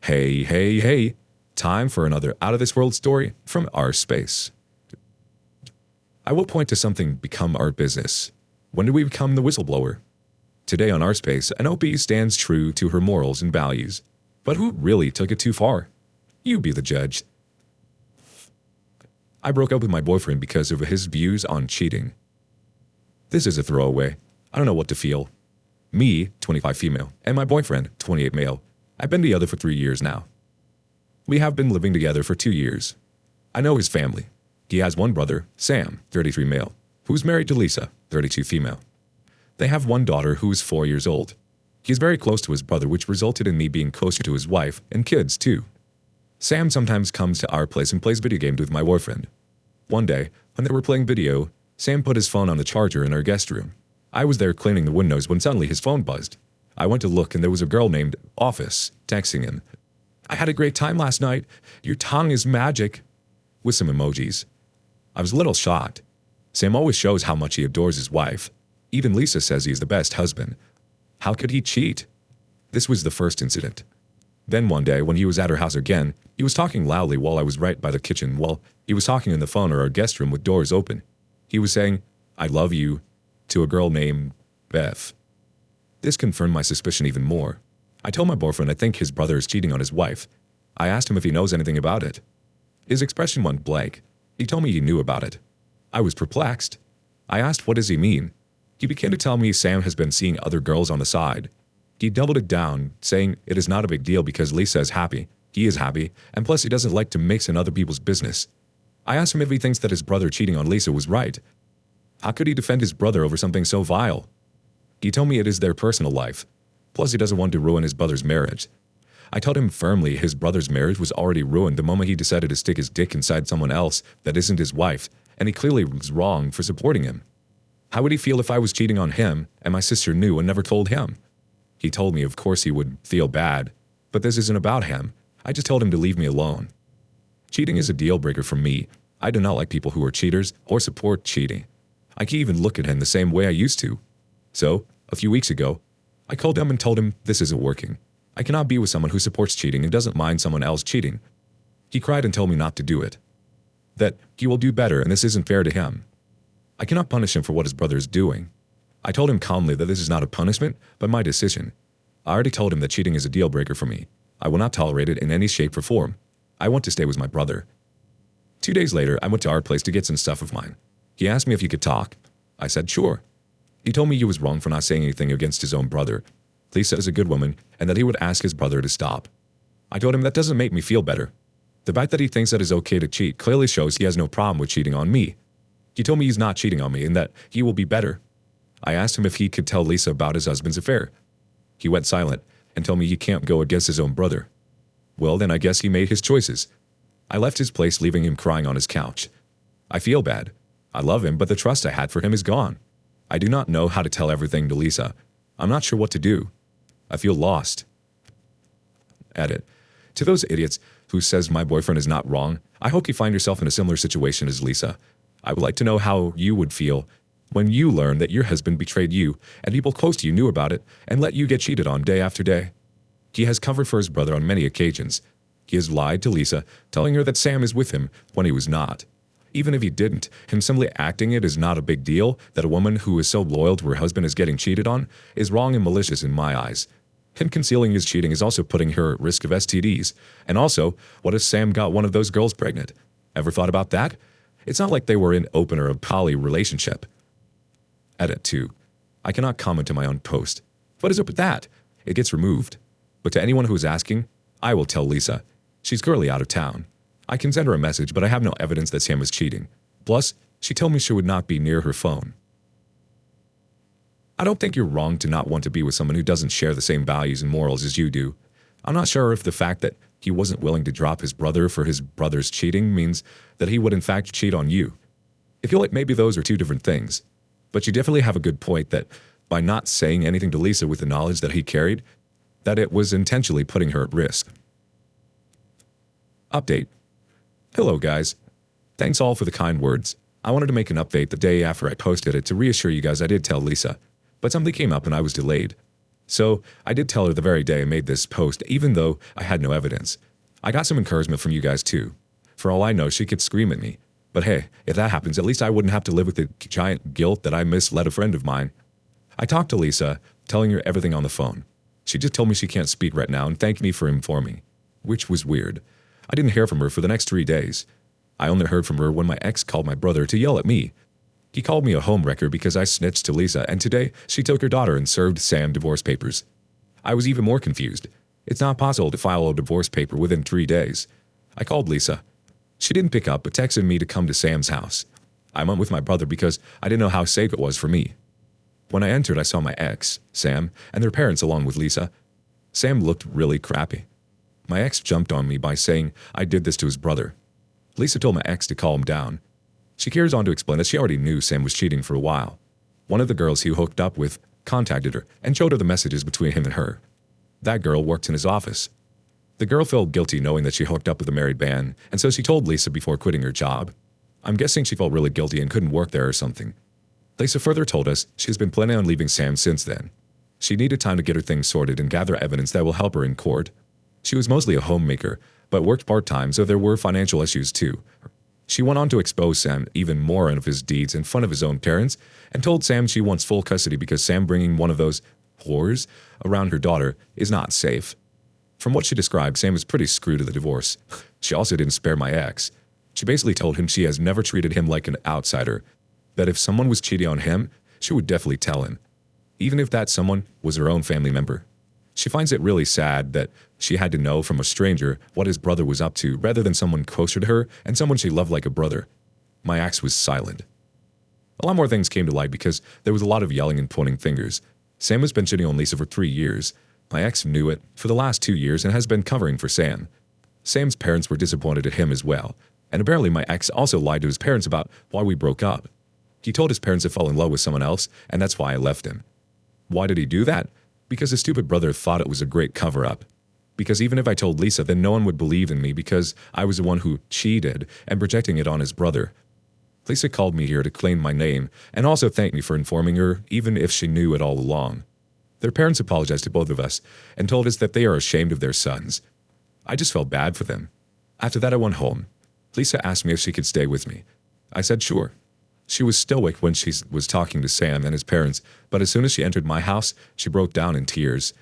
Hey, hey, hey. Time for another out-of-this-world story from our space. I will point to something become our business. When do we become the whistleblower? Today on our space, an OP stands true to her morals and values. But who really took it too far? You be the judge. I broke up with my boyfriend because of his views on cheating. This is a throwaway. I don't know what to feel. Me, 25 female, and my boyfriend, 28 male. I've been together for 3 years now. We have been living together for 2 years. I know his family. He has one brother, Sam, 33 male, who's married to Lisa, 32 female. They have one daughter who is 4 years old. He is very close to his brother, which resulted in me being closer to his wife and kids too. Sam sometimes comes to our place and plays video games with my boyfriend. One day, when they were playing video, Sam put his phone on the charger in our guest room. I was there cleaning the windows when suddenly his phone buzzed. I went to look and there was a girl named Office texting him. "I had a great time last night. Your tongue is magic," with some emojis. I was a little shocked. Sam always shows how much he adores his wife. Even Lisa says he's the best husband. How could he cheat? This was the first incident. Then one day, when he was at her house again, he was talking loudly while I was right by the kitchen while he was talking on the phone or our guest room with doors open. He was saying, "I love you," to a girl named Beth. This confirmed my suspicion even more. I told my boyfriend I think his brother is cheating on his wife. I asked him if he knows anything about it. His expression went blank. He told me he knew about it. I was perplexed. I asked what does he mean. He began to tell me Sam has been seeing other girls on the side. He doubled it down, saying it is not a big deal because Lisa is happy, he is happy, and plus he doesn't like to mix in other people's business. I asked him if he thinks that his brother cheating on Lisa was right. How could he defend his brother over something so vile? He told me it is their personal life. Plus he doesn't want to ruin his brother's marriage. I told him firmly his brother's marriage was already ruined the moment he decided to stick his dick inside someone else that isn't his wife, and he clearly was wrong for supporting him. How would he feel if I was cheating on him and my sister knew and never told him? He told me of course he would feel bad, but this isn't about him. I just told him to leave me alone. Cheating is a deal breaker for me. I do not like people who are cheaters or support cheating. I can't even look at him the same way I used to. So, a few weeks ago, I called him and told him this isn't working. I cannot be with someone who supports cheating and doesn't mind someone else cheating. He cried and told me not to do it. That he will do better and this isn't fair to him. I cannot punish him for what his brother is doing. I told him calmly that this is not a punishment, but my decision. I already told him that cheating is a deal breaker for me. I will not tolerate it in any shape or form. I want to stay with my brother. 2 days later, I went to our place to get some stuff of mine. He asked me if he could talk. I said sure. He told me he was wrong for not saying anything against his own brother. Lisa is a good woman, and that he would ask his brother to stop. I told him that doesn't make me feel better. The fact that he thinks that it's okay to cheat clearly shows he has no problem with cheating on me. He told me he's not cheating on me and that he will be better. I asked him if he could tell Lisa about his husband's affair. He went silent and told me he can't go against his own brother. Well, then I guess he made his choices. I left his place, leaving him crying on his couch. I feel bad. I love him, but the trust I had for him is gone. I do not know how to tell everything to Lisa. I'm not sure what to do. I feel lost. Edit. To those idiots who says my boyfriend is not wrong, I hope you find yourself in a similar situation as Lisa. I would like to know how you would feel when you learn that your husband betrayed you and people close to you knew about it and let you get cheated on day after day. He has covered for his brother on many occasions. He has lied to Lisa, telling her that Sam is with him when he was not. Even if he didn't, him simply acting it is not a big deal that a woman who is so loyal to her husband is getting cheated on is wrong and malicious in my eyes. Him concealing his cheating is also putting her at risk of STDs. And also, what if Sam got one of those girls pregnant? Ever thought about that? It's not like they were in open or a poly relationship. Edit 2. I cannot comment to my own post. What is up with that? It gets removed. But to anyone who is asking, I will tell Lisa. She's currently out of town. I can send her a message, but I have no evidence that Sam was cheating. Plus, she told me she would not be near her phone. I don't think you're wrong to not want to be with someone who doesn't share the same values and morals as you do. I'm not sure if the fact that he wasn't willing to drop his brother for his brother's cheating means that he would in fact cheat on you. I feel like maybe those are two different things. But you definitely have a good point that by not saying anything to Lisa with the knowledge that he carried, that it was intentionally putting her at risk. Update. Hello guys. Thanks all for the kind words. I wanted to make an update the day after I posted it to reassure you guys I did tell Lisa, but something came up and I was delayed. So I did tell her the very day I made this post, even though I had no evidence. I got some encouragement from you guys too. For all I know, she could scream at me. But hey, if that happens, at least I wouldn't have to live with the giant guilt that I misled a friend of mine. I talked to Lisa, telling her everything on the phone. She just told me she can't speak right now and thanked me for informing, which was weird. I didn't hear from her for the next 3 days. I only heard from her when my ex called my brother to yell at me. He called me a homewrecker because I snitched to Lisa, and today she took her daughter and served Sam divorce papers. I was even more confused. It's not possible to file a divorce paper within 3 days. I called Lisa. She didn't pick up but texted me to come to Sam's house. I went with my brother because I didn't know how safe it was for me. When I entered, I saw my ex, Sam, and their parents along with Lisa. Sam looked really crappy. My ex jumped on me by saying I did this to his brother. Lisa told my ex to calm down. She carries on to explain that she already knew Sam was cheating for a while. One of the girls he hooked up with contacted her and showed her the messages between him and her. That girl worked in his office. The girl felt guilty knowing that she hooked up with a married man, and so she told Lisa before quitting her job. I'm guessing she felt really guilty and couldn't work there or something. Lisa further told us she has been planning on leaving Sam since then. She needed time to get her things sorted and gather evidence that will help her in court. She was mostly a homemaker, but worked part-time, so there were financial issues too. She went on to expose Sam even more of his deeds in front of his own parents and told Sam she wants full custody because Sam bringing one of those whores around her daughter is not safe. From what she described, Sam was pretty screwed to the divorce. She also didn't spare my ex. She basically told him she has never treated him like an outsider, that if someone was cheating on him, she would definitely tell him, even if that someone was her own family member. She finds it really sad that she had to know from a stranger what his brother was up to rather than someone closer to her and someone she loved like a brother. My ex was silent. A lot more things came to light because there was a lot of yelling and pointing fingers. Sam has been cheating on Lisa for 3 years. My ex knew it for the last 2 years and has been covering for Sam. Sam's parents were disappointed at him as well, and apparently my ex also lied to his parents about why we broke up. He told his parents to fall in love with someone else, and that's why I left him. Why did he do that? Because his stupid brother thought it was a great cover-up. Because even if I told Lisa, then no one would believe in me because I was the one who cheated and projecting it on his brother. Lisa called me here to claim my name and also thanked me for informing her, even if she knew it all along. Their parents apologized to both of us and told us that they are ashamed of their sons. I just felt bad for them. After that, I went home. Lisa asked me if she could stay with me. I said sure. She was stoic when she was talking to Sam and his parents, but as soon as she entered my house, she broke down in tears.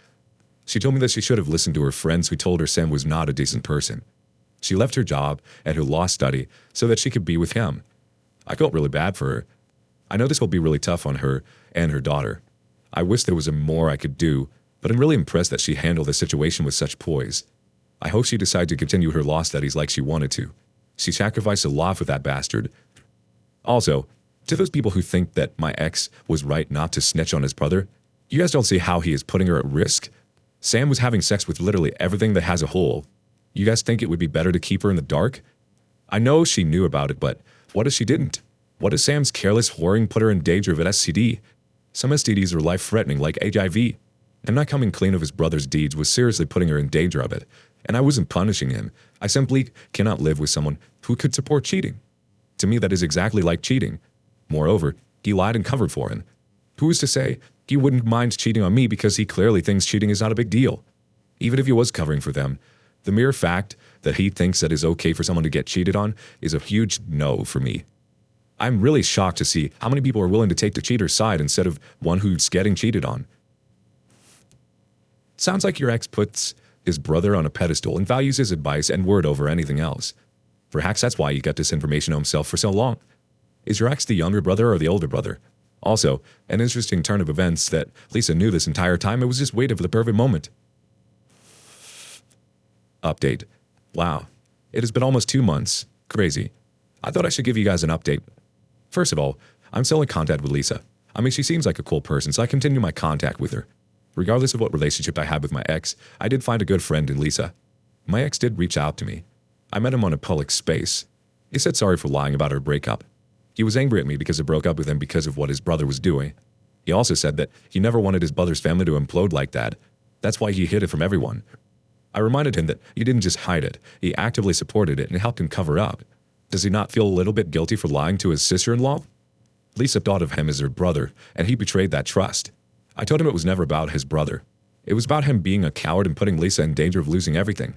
She told me that she should have listened to her friends who told her Sam was not a decent person. She left her job and her law study so that she could be with him. I felt really bad for her. I know this will be really tough on her and her daughter. I wish there was more I could do, but I'm really impressed that she handled the situation with such poise. I hope she decides to continue her law studies like she wanted to. She sacrificed a lot for that bastard. Also, to those people who think that my ex was right not to snitch on his brother, you guys don't see how he is putting her at risk? Sam was having sex with literally everything that has a hole. You guys think it would be better to keep her in the dark? I know she knew about it, but what if she didn't? What if Sam's careless whoring put her in danger of an STD? Some STDs are life-threatening, like HIV. And not coming clean of his brother's deeds was seriously putting her in danger of it. And I wasn't punishing him. I simply cannot live with someone who could support cheating. To me, that is exactly like cheating. Moreover, he lied and covered for him. Who is to say he wouldn't mind cheating on me because he clearly thinks cheating is not a big deal? Even if he was covering for them, the mere fact that he thinks that it's okay for someone to get cheated on is a huge no for me. I'm really shocked to see how many people are willing to take the cheater's side instead of one who's getting cheated on. Sounds like your ex puts his brother on a pedestal and values his advice and word over anything else. Perhaps that's why he got this information to himself for so long. Is your ex the younger brother or the older brother? Also, an interesting turn of events that Lisa knew this entire time. It was just waiting for the perfect moment. Update. Wow. It has been almost 2 months. Crazy. I thought I should give you guys an update. First of all, I'm still in contact with Lisa. I mean, she seems like a cool person, so I continue my contact with her. Regardless of what relationship I had with my ex, I did find a good friend in Lisa. My ex did reach out to me. I met him on a public space. He said sorry for lying about our breakup. He was angry at me because I broke up with him because of what his brother was doing. He also said that he never wanted his brother's family to implode like that. That's why he hid it from everyone. I reminded him that he didn't just hide it, he actively supported it and helped him cover up. Does he not feel a little bit guilty for lying to his sister-in-law? Lisa thought of him as her brother, and he betrayed that trust. I told him it was never about his brother. It was about him being a coward and putting Lisa in danger of losing everything.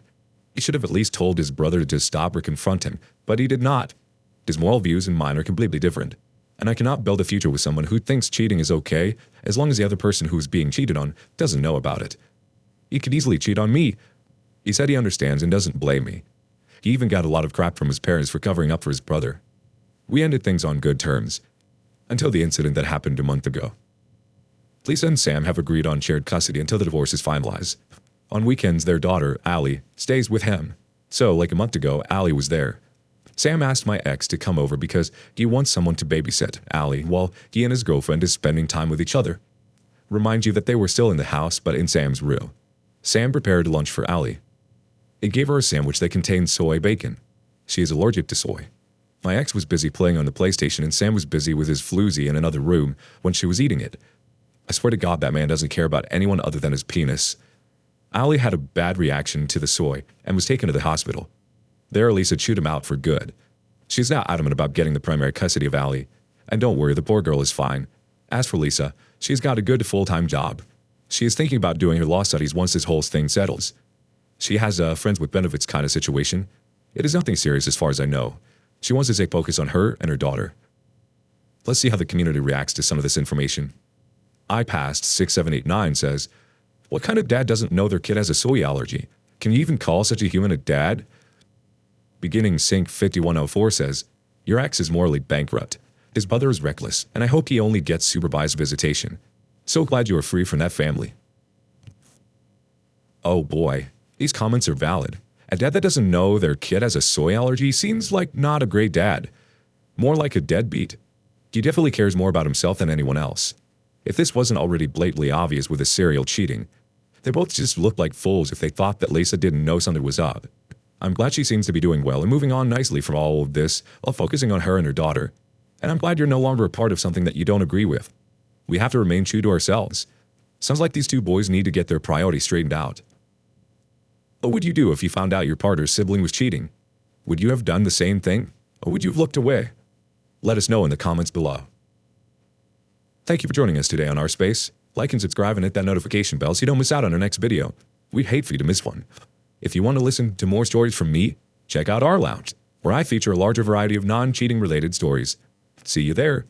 He should have at least told his brother to just stop or confront him, but he did not. His moral views and mine are completely different, and I cannot build a future with someone who thinks cheating is okay as long as the other person who is being cheated on doesn't know about it. He could easily cheat on me. He said he understands and doesn't blame me. He even got a lot of crap from his parents for covering up for his brother. We ended things on good terms, until the incident that happened a month ago. Lisa and Sam have agreed on shared custody until the divorce is finalized. On weekends, their daughter, Allie, stays with him. So, like a month ago, Allie was there. Sam asked my ex to come over because he wants someone to babysit Allie while he and his girlfriend is spending time with each other. Remind you that they were still in the house but in Sam's room. Sam prepared lunch for Allie. It gave her a sandwich that contained soy bacon. She is allergic to soy. My ex was busy playing on the PlayStation and Sam was busy with his floozy in another room when she was eating it. I swear to God that man doesn't care about anyone other than his penis. Allie had a bad reaction to the soy and was taken to the hospital. There, Lisa chewed him out for good. She's now adamant about getting the primary custody of Allie. And don't worry, the poor girl is fine. As for Lisa, she's got a good full-time job. She is thinking about doing her law studies once this whole thing settles. She has a friends with benefits kind of situation. It is nothing serious as far as I know. She wants to take focus on her and her daughter. Let's see how the community reacts to some of this information. iPast6789 says, "What kind of dad doesn't know their kid has a soy allergy? Can you even call such a human a dad?" Beginning Sync 5104 says, "Your ex is morally bankrupt. His brother is reckless, and I hope he only gets supervised visitation. So glad you are free from that family." Oh boy, these comments are valid. A dad that doesn't know their kid has a soy allergy seems like not a great dad. More like a deadbeat. He definitely cares more about himself than anyone else. If this wasn't already blatantly obvious with his serial cheating, they both just looked like fools if they thought that Lisa didn't know something was up. I'm glad she seems to be doing well and moving on nicely from all of this while focusing on her and her daughter. And I'm glad you're no longer a part of something that you don't agree with. We have to remain true to ourselves. Sounds like these two boys need to get their priorities straightened out. What would you do if you found out your partner's sibling was cheating? Would you have done the same thing? Or would you have looked away? Let us know in the comments below. Thank you for joining us today on Our Space. Like and subscribe and hit that notification bell so you don't miss out on our next video. We'd hate for you to miss one. If you want to listen to more stories from me, check out Our Lounge, where I feature a larger variety of non-cheating related stories. See you there.